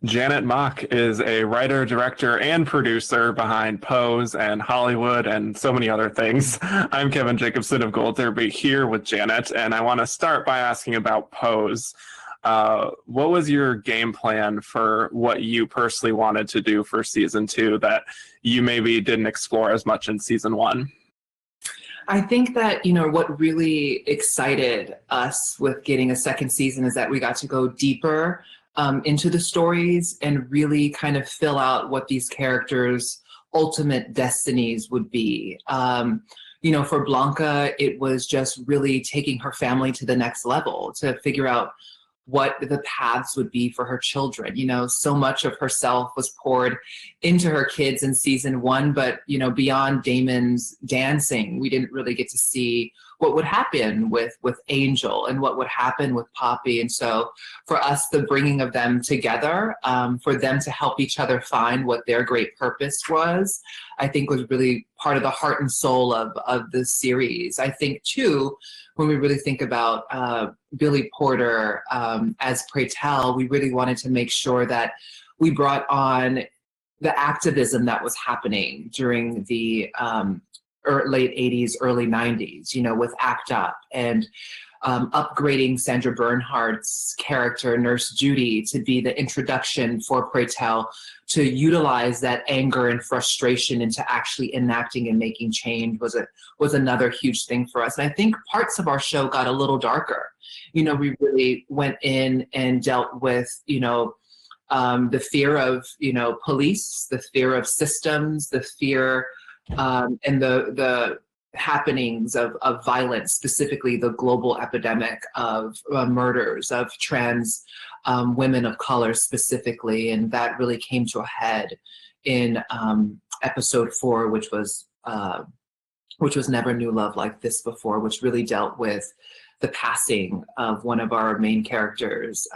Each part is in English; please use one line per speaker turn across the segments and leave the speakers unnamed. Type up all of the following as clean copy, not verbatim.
Janet Mock is a writer, director, and producer behind Pose and Hollywood and so many other things. I'm Kevin Jacobsen of Gold Derby here with Janet, and I want to start by asking about Pose. What was your game plan for what you personally wanted to do for season 2 that you maybe didn't explore as much in season 1?
I think that, what really excited us with getting a second season is that we got to go deeper into the stories and really kind of fill out what these characters' ultimate destinies would be. For Blanca, it was just really taking her family to the next level to figure out what the paths would be for her children. So much of herself was poured into her kids in season 1, but, beyond Damon's dancing, we didn't really get to see what would happen with Angel and what would happen with Poppy. And so for us, the bringing of them together, for them to help each other find what their great purpose was, I think was really part of the heart and soul of the series. I think, too, when we really think about Billy Porter as Pray Tell, we really wanted to make sure that we brought on the activism that was happening during the late 80s, early 90s, with ACT UP and upgrading Sandra Bernhardt's character, Nurse Judy, to be the introduction for Pray Tell, to utilize that anger and frustration into actually enacting and making change was another huge thing for us. And I think parts of our show got a little darker. We really went in and dealt with, the fear of, police, the fear of systems, the fear and the happenings of violence, specifically the global epidemic of murders of trans women of color specifically. And that really came to a head in episode 4, which was Never Knew Love Like This Before, which really dealt with the passing of one of our main characters,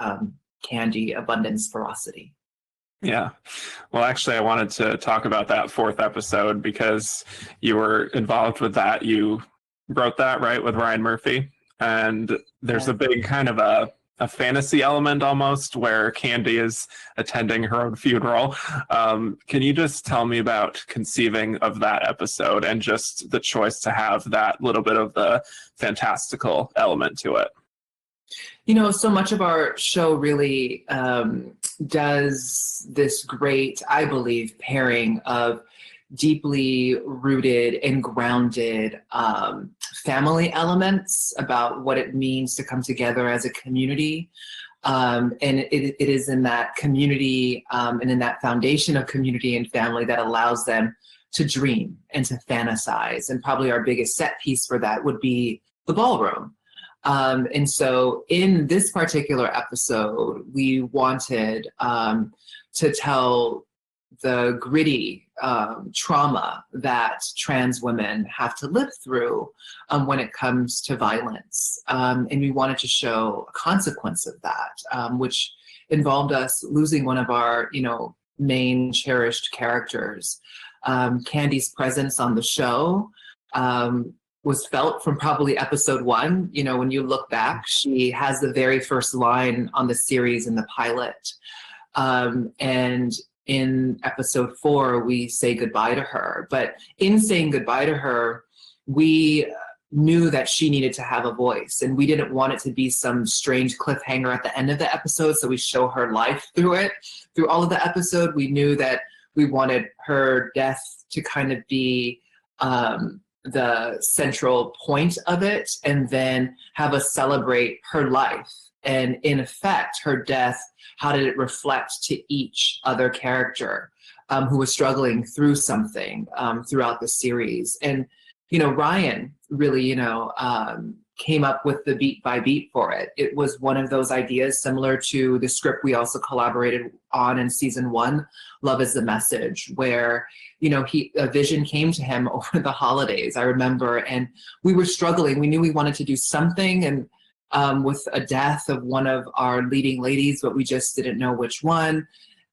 Candy Abundance Ferocity.
Yeah. Well, actually, I wanted to talk about that 4th episode because you were involved with that. You wrote that, right, with Ryan Murphy. And there's a big kind of a fantasy element almost where Candy is attending her own funeral. Can you just tell me about conceiving of that episode and just the choice to have that little bit of the fantastical element to it?
So much of our show really does this great, I believe, pairing of deeply rooted and grounded family elements about what it means to come together as a community. And it is in that community and in that foundation of community and family that allows them to dream and to fantasize. And probably our biggest set piece for that would be the ballroom. And so in this particular episode, we wanted to tell the gritty trauma that trans women have to live through when it comes to violence. And we wanted to show a consequence of that, which involved us losing one of our, main cherished characters. Candy's presence on the show was felt from probably episode 1. When you look back, she has the very first line on the series in the pilot. And in episode 4, we say goodbye to her. But in saying goodbye to her, we knew that she needed to have a voice. And we didn't want it to be some strange cliffhanger at the end of the episode. So we show her life through it. Through all of the episode, we knew that we wanted her death to kind of be the central point of it, and then have us celebrate her life. And in effect, her death, how did it reflect to each other character who was struggling through something throughout the series. And, Ryan really, came up with the beat by beat for it. It was one of those ideas similar to the script we also collaborated on in season 1, Love is the Message, where, a vision came to him over the holidays, I remember, and we were struggling. We knew we wanted to do something, and with a death of one of our leading ladies, but we just didn't know which one.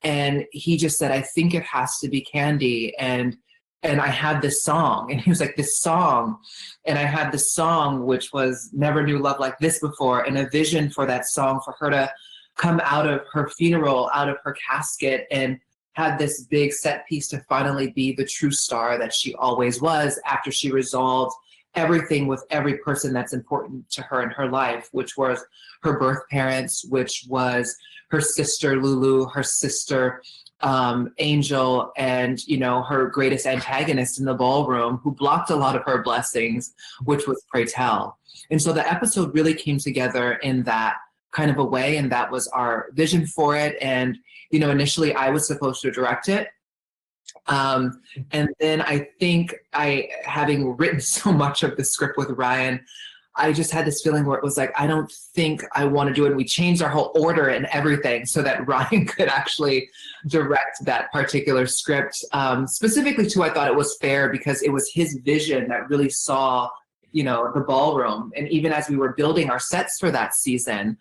And he just said, I think it has to be Candy. And I had this song, and he was like, this song. And I had this song, which was Never Knew Love Like This Before, and a vision for that song, for her to come out of her funeral, out of her casket, and had this big set piece to finally be the true star that she always was after she resolved everything with every person that's important to her in her life, which was her birth parents, which was her sister Lulu, her sister Angel, and her greatest antagonist in the ballroom, who blocked a lot of her blessings, which was Pray Tell. And so the episode really came together in that kind of a way, and that was our vision for it. And initially I was supposed to direct it. And then I think having written so much of the script with Ryan, I just had this feeling where it was like, I don't think I want to do it. And we changed our whole order and everything so that Ryan could actually direct that particular script. Specifically too, I thought it was fair because it was his vision that really saw, the ballroom. And even as we were building our sets for that season,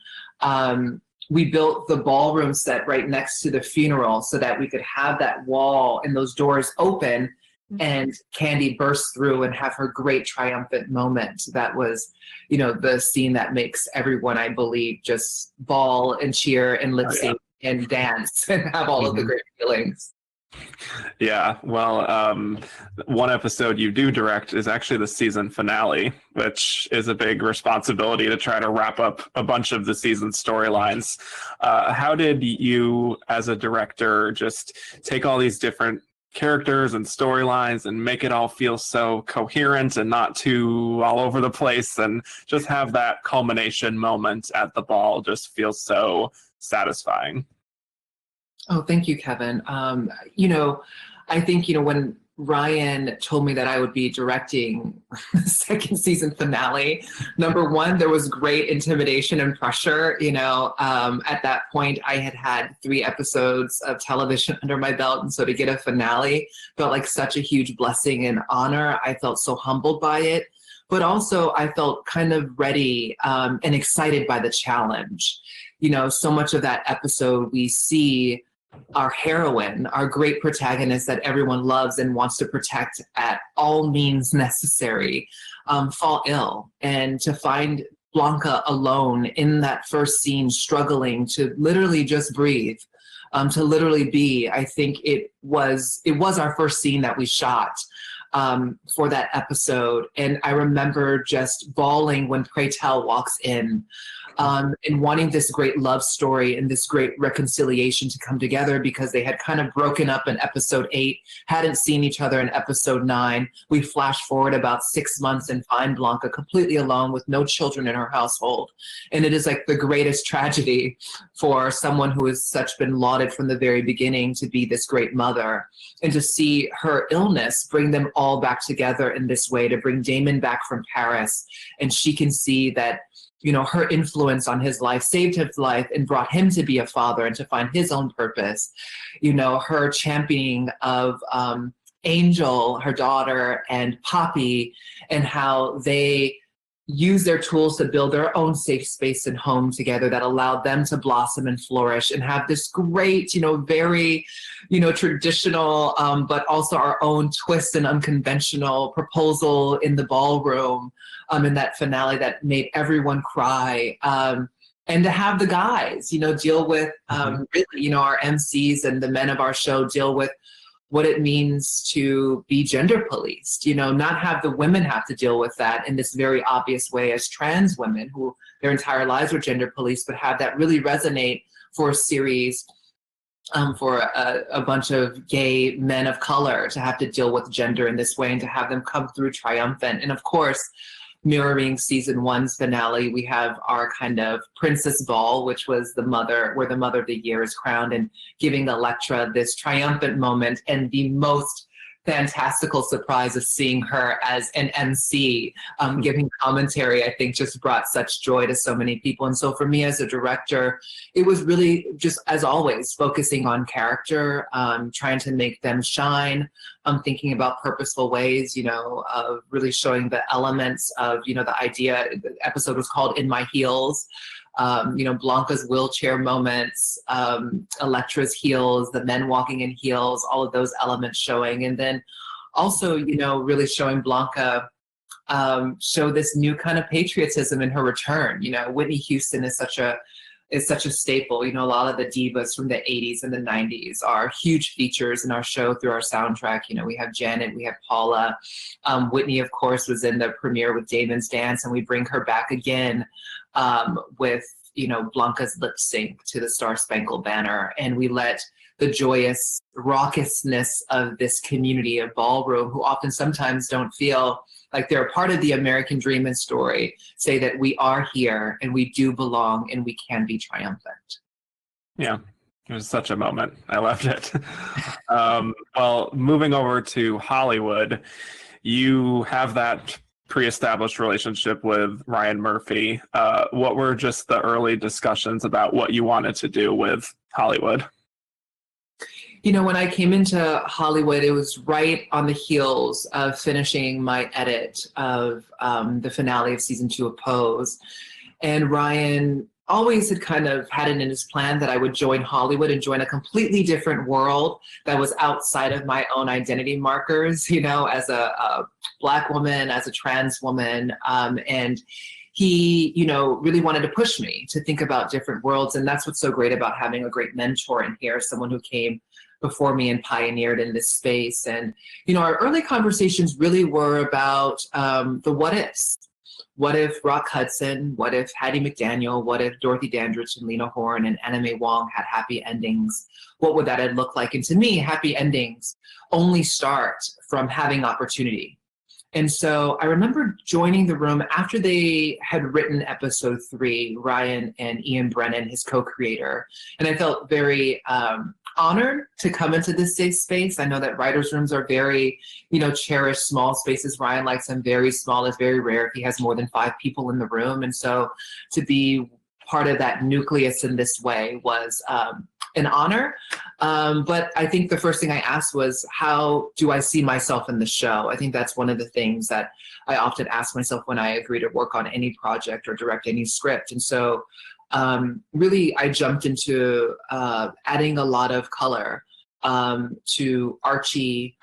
we built the ballroom set right next to the funeral so that we could have that wall and those doors open and Kandi burst through and have her great triumphant moment. That was, the scene that makes everyone, I believe, just bawl and cheer and lip sync and dance and have all of the great feelings.
Yeah, well, one episode you do direct is actually the season finale, which is a big responsibility to try to wrap up a bunch of the season storylines. How did you, as a director, just take all these different characters and storylines and make it all feel so coherent and not too all over the place, and just have that culmination moment at the ball just feel so satisfying?
Oh, thank you, Kevin. I think, when Ryan told me that I would be directing the second season finale, number one, there was great intimidation and pressure. At that point, I had 3 episodes of television under my belt. And so to get a finale felt like such a huge blessing and honor. I felt so humbled by it. But also I felt kind of ready and excited by the challenge. So much of that episode, we see our heroine, our great protagonist that everyone loves and wants to protect at all means necessary, fall ill. And to find Blanca alone in that first scene, struggling to literally just breathe, to literally be, I think it was our first scene that we shot for that episode. And I remember just bawling when Pray Tell walks in, and wanting this great love story and this great reconciliation to come together, because they had kind of broken up in episode 8, hadn't seen each other in episode 9. We flash forward about 6 months and find Blanca completely alone with no children in her household. And it is like the greatest tragedy for someone who has such been lauded from the very beginning to be this great mother. And to see her illness bring them all back together in this way, to bring Damon back from Paris. And she can see that her influence on his life saved his life and brought him to be a father and to find his own purpose. Her championing of Angel, her daughter, and Poppy, and how they use their tools to build their own safe space and home together that allowed them to blossom and flourish and have this great, very, traditional, but also our own twist and unconventional proposal in the ballroom, in that finale that made everyone cry. And to have the guys, deal with, really, our MCs and the men of our show deal with what it means to be gender policed, not have the women have to deal with that in this very obvious way as trans women who their entire lives were gender policed, but have that really resonate for a series, for a bunch of gay men of color to have to deal with gender in this way and to have them come through triumphant. And of course, mirroring season 1's finale, we have our kind of princess ball, which was where the mother of the year is crowned, and giving Electra this triumphant moment, and the most fantastical surprise of seeing her as an MC, giving commentary, I think just brought such joy to so many people. And so for me as a director, it was really just, as always, focusing on character, trying to make them shine, thinking about purposeful ways, of really showing the elements of, the idea. The episode was called In My Heels. Blanca's wheelchair moments, Electra's heels, the men walking in heels, all of those elements showing. And then also, really showing Blanca show this new kind of patriotism in her return. Whitney Houston is such a is such a staple. You know, a lot of the divas from the 80s and the 90s are huge features in our show through our soundtrack. You know, we have Janet, we have Paula. Whitney, of course, was in the premiere with Damon's Dance, and we bring her back again with, you know, Blanca's lip sync to the Star Spangled Banner. And we let the joyous raucousness of this community of ballroom, who often sometimes don't feel like they're a part of the American dream and story, say that we are here and we do belong and we can be triumphant.
Yeah, it was such a moment. I loved it. Well, moving over to Hollywood, you have that pre-established relationship with Ryan Murphy. What were just the early discussions about what you wanted to do with Hollywood?
You know, when I came into Hollywood, it was right on the heels of finishing my edit of the finale of season 2 of Pose. And Ryan always had kind of had it in his plan that I would join Hollywood and join a completely different world that was outside of my own identity markers, you know, as a Black woman, as a trans woman. And he, you know, really wanted to push me to think about different worlds. And that's what's so great about having a great mentor in here, someone who came before me and pioneered in this space. And, you know, our early conversations really were about the what-ifs. What if Rock Hudson, what if Hattie McDaniel, what if Dorothy Dandridge and Lena Horne and Anna Mae Wong had happy endings? What would that have looked like? And to me, happy endings only start from having opportunity. And so I remember joining the room after they had written episode 3, Ryan and Ian Brennan, his co-creator. And I felt very honored to come into this safe space. I know that writers' rooms are very, you know, cherished small spaces. Ryan likes them very small. It's very rare if he has more than 5 people in the room. And so to be part of that nucleus in this way was an honor. But I think the first thing I asked was, how do I see myself in the show? I think that's one of the things that I often ask myself when I agree to work on any project or direct any script. And so really, I jumped into adding a lot of color to Archie,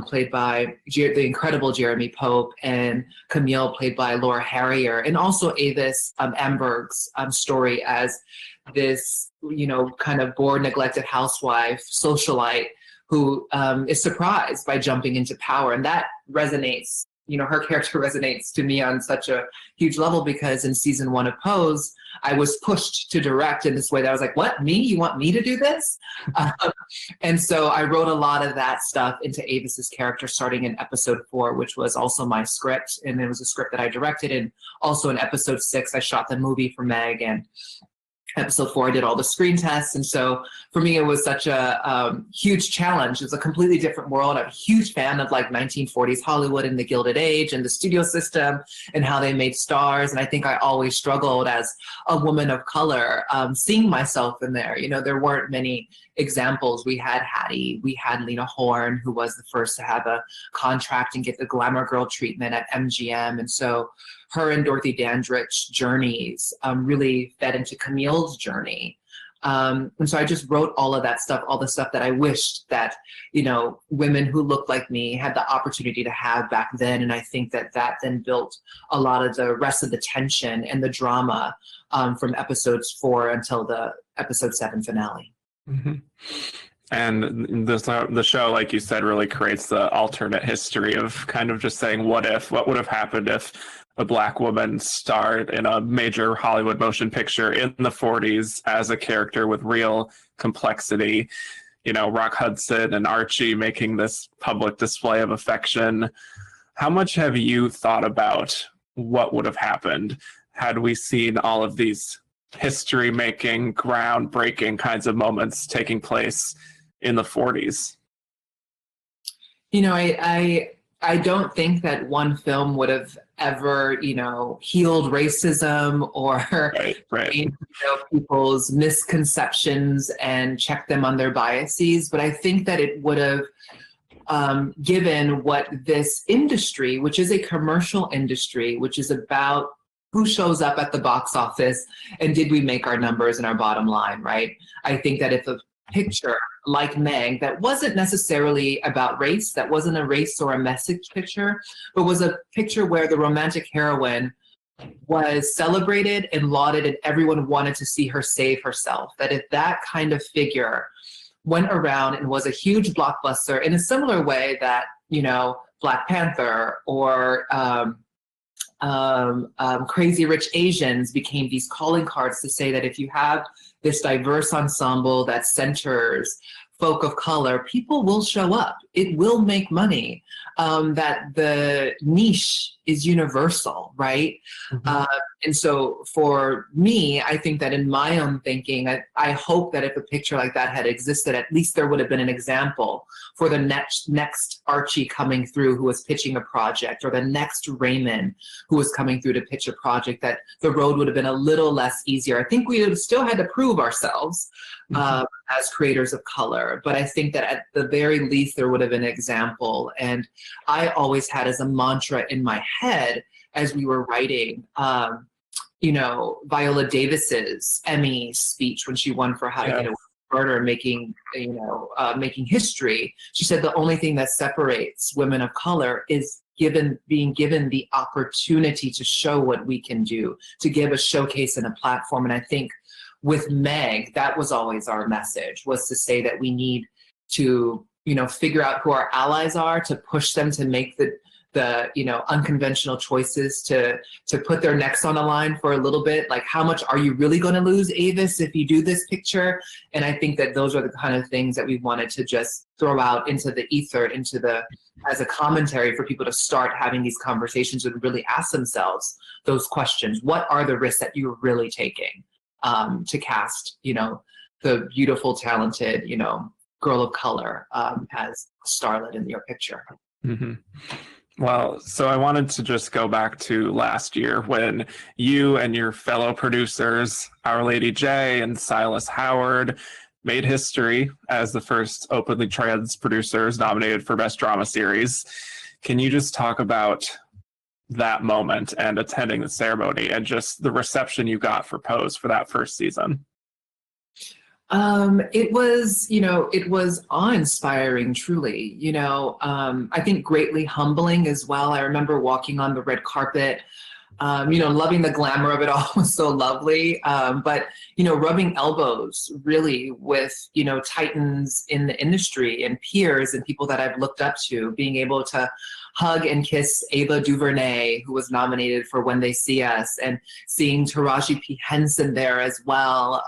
played by the incredible Jeremy Pope, and Camille, played by Laura Harrier, and also Avis Amberg's story as this, you know, kind of bored, neglected housewife, socialite, who is surprised by jumping into power. And that resonates, you know, her character resonates to me on such a huge level, because in season 1 of Pose, I was pushed to direct in this way that I was like, what, me? You want me to do this? And so I wrote a lot of that stuff into Avis's character starting in episode 4, which was also my script. And it was a script that I directed. And also in episode 6, I shot the movie for Meg. And episode 4, I did all the screen tests. And so for me, it was such a huge challenge. It's a completely different world. I'm a huge fan of like 1940s Hollywood and the Gilded Age and the studio system and how they made stars. And I think I always struggled as a woman of color seeing myself in there. You know, there weren't many examples. We had Hattie, we had Lena Horne, who was the first to have a contract and get the glamour girl treatment at MGM. And so her and Dorothy Dandridge journeys really fed into Camille's journey. And so I just wrote all of that stuff, all the stuff that I wished that, you know, women who looked like me had the opportunity to have back then. And I think that that then built a lot of the rest of the tension and the drama from episodes 4 until the episode 7 finale.
Mm-hmm. And the show, like you said, really creates the alternate history of kind of just saying, what would have happened if a Black woman starred in a major Hollywood motion picture in the 40s as a character with real complexity. You know, Rock Hudson and Archie making this public display of affection. How much have you thought about what would have happened had we seen all of these history-making, groundbreaking kinds of moments taking place in the 40s?
You know, I don't think that one film would have ever, you know, healed racism or
right.
You know, people's misconceptions and checked them on their biases. But I think that it would have given what this industry, which is a commercial industry, which is about who shows up at the box office and did we make our numbers and our bottom line, right? I think that if a picture like Meg that wasn't necessarily about race, that wasn't a race or a message picture, but was a picture where the romantic heroine was celebrated and lauded, and everyone wanted to see her save herself. That if that kind of figure went around and was a huge blockbuster in a similar way that, you know, Black Panther or Crazy Rich Asians became these calling cards to say that if you have this diverse ensemble that centers folk of color, people will show up. It will make money. That the niche is universal, right?
Mm-hmm.
And so for me, I think that in my own thinking, I hope that if a picture like that had existed, at least there would have been an example for the next Archie coming through who was pitching a project, or the next Raymond who was coming through to pitch a project, that the road would have been a little less easier. I think we would have still had to prove ourselves as creators of color, but I think that at the very least there would have been an example. And I always had as a mantra in my head as we were writing, you know, Viola Davis's Emmy speech when she won for How to Get Away with Murder, making history. She said the only thing that separates women of color is being given the opportunity to show what we can do, to give a showcase and a platform. And I think with Meg, that was always our message, was to say that we need to, you know, figure out who our allies are, to push them to make the you know, unconventional choices, to put their necks on a line for a little bit. Like, how much are you really going to lose, Avis, if you do this picture? And I think that those are the kind of things that we wanted to just throw out into the ether, as a commentary for people to start having these conversations and really ask themselves those questions. What are the risks that you're really taking to cast, you know, the beautiful, talented, you know, girl of color as starlet in your picture?
Mm-hmm. Well, so I wanted to just go back to last year when you and your fellow producers, Our Lady Jaye and Silas Howard, made history as the first openly trans producers nominated for Best Drama Series. Can you just talk about that moment and attending the ceremony and just the reception you got for Pose for that first season?
It was awe-inspiring, truly, you know, I think greatly humbling as well. I remember walking on the red carpet, you know, loving the glamour of it all. Was so lovely. But, you know, rubbing elbows really with, you know, titans in the industry and peers and people that I've looked up to, being able to hug and kiss Ava DuVernay, who was nominated for When They See Us, and seeing Taraji P. Henson there as well.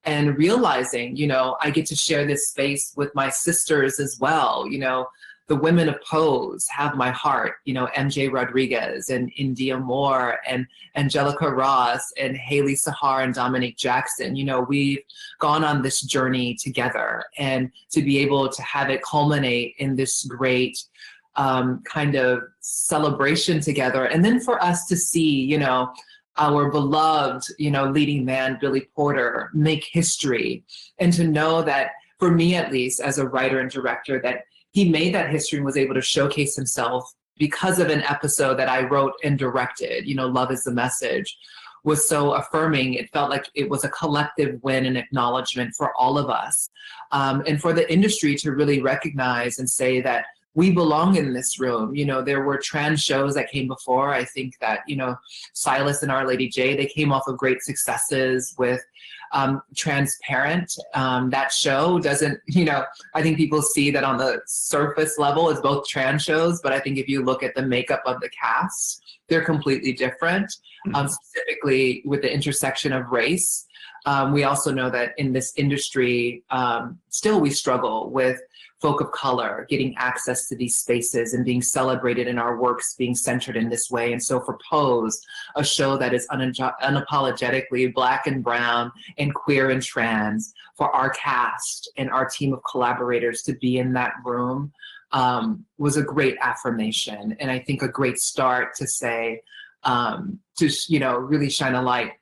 And realizing, you know, I get to share this space with my sisters as well. You know, the women of Pose have my heart, you know, MJ Rodriguez and India Moore and Angelica Ross and Haley Sahar and Dominique Jackson. You know, we've gone on this journey together, and to be able to have it culminate in this great kind of celebration together. And then for us to see, you know, our beloved, you know, leading man, Billy Porter, make history. And to know that, for me at least, as a writer and director, that he made that history and was able to showcase himself because of an episode that I wrote and directed, you know, Love is the Message, was so affirming. It felt like it was a collective win and acknowledgement for all of us. And for the industry to really recognize and say that we belong in this room. You know, there were trans shows that came before. I think that, you know, Silas and Our Lady Jaye, they came off of great successes with Transparent. That show doesn't, you know, I think people see that on the surface level it's both trans shows, but I think if you look at the makeup of the cast, they're completely different, specifically with the intersection of race. We also know that in this industry, still we struggle with folk of color getting access to these spaces and being celebrated in our works being centered in this way. And so for Pose, a show that is unapologetically Black and brown and queer and trans, for our cast and our team of collaborators to be in that room was a great affirmation. And I think a great start to say, to, you know, really shine a light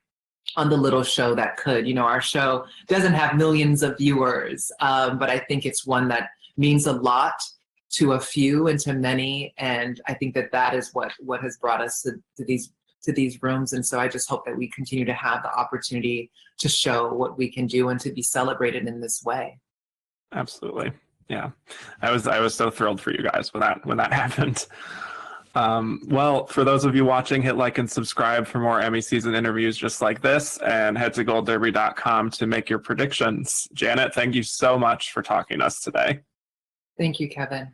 on the little show that could. You know, our show doesn't have millions of viewers, but I think it's one that means a lot to a few and to many. And I think that that is what has brought us to these rooms. And so I just hope that we continue to have the opportunity to show what we can do and to be celebrated in this way.
Absolutely. Yeah. I was so thrilled for you guys when that happened. Well, for those of you watching, hit like and subscribe for more Emmy season interviews just like this, and head to goldderby.com to make your predictions. Janet, thank you so much for talking to us today.
Thank you, Kevin.